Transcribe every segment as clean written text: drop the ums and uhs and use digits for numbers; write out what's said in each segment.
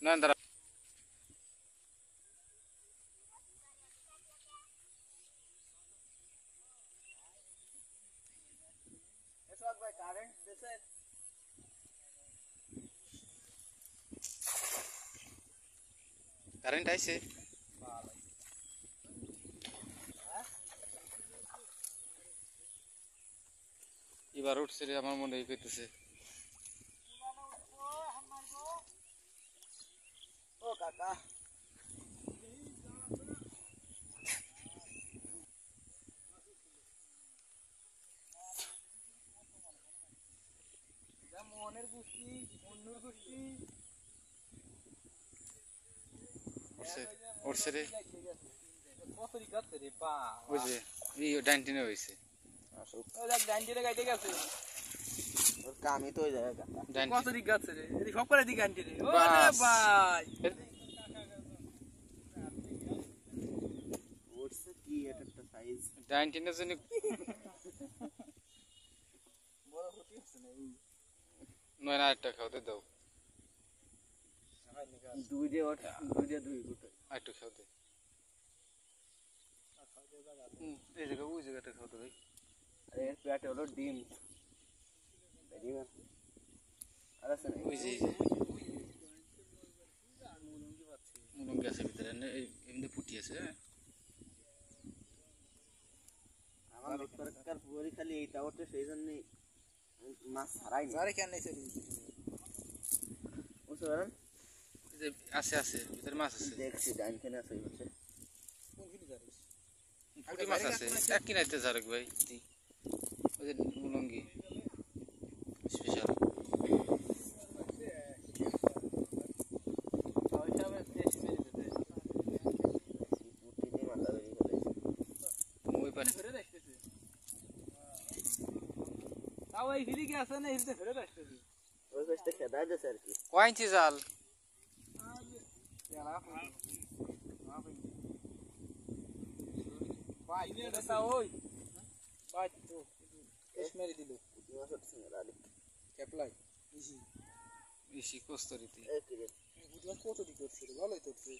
না দাঁড়া কারেন্ট আইছে এবার উঠছে রে আমার মনে হইতেছে ও কাকা মোহনের গুষ্টি অন্যুর গুষ্টি উঠছে রে কতরি গাছে রে বা ওই যে এই ডাইনটিনে হইছে ওই দেখ ডান্ডিরে গাইতে গেছে ওর কামই তো ওই জায়গা কতরি গাছে রে এই সব করে দিকে ডান্ডিরে ওরে বাস। ভাই উঠছে কি এটা একটা সাইজ ডাইনটিনের জন্য বড় হতি আছে না এই নয় না একটা খাওয়াতে দাও দুই দিয়ে ওঠ দুই দিয়ে দুই গুটো আরেকটু খাওয়াতে এই জায়গা ওই জায়গাটা খাওয়াতে ভাই আরে এর পেটে হলো ডিম ডিম আর আছে না ওই যে মুলঙ্গি আছে ভিতরে এমনি পুটি আছে আমার সরকার পুরি খালি এইটা ওঠে সেই জন্যই মাছ ছাড়াই না আরে কেন নেছে বুঝতে পারেন এই যে আছে আছে ভিতরে মাছ আছে দেখছি ডাইন খেনে আছে হচ্ছে কোন কিনি জানিস পুটি মাছ আছে এক কিনাইতে জারক ভাই ওই যে মুলঙ্গি স্পেশাল পুটি দিয়ে মাথা বেরিয়ে ফেলেছে ওই পাশে ফেরে আসতেছে তাও এই ফিরি কি আছে না এতে ফেরে আসতেছে ওই পাশটা খেদাই দিয়েছে আর কি কয় ইঞ্চি জাল ভাই এটা ওই ভাই তো এস মেরে দিল পুটি মাছ উঠছে না আলি ক্যাপলাই ইজি বেশি কস্তরিতে এই কি রে বুঝলা কত দিক করছে রে ভালোই করছে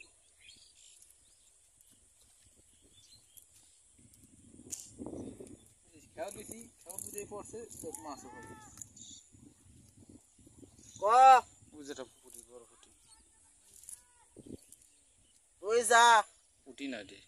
খেয়াল দিছি খেয়াল বুঝে পড়ছে তো মাছও হবে ক ওই যেটা পুটি বড় পুটি তুই যা পুটি না রে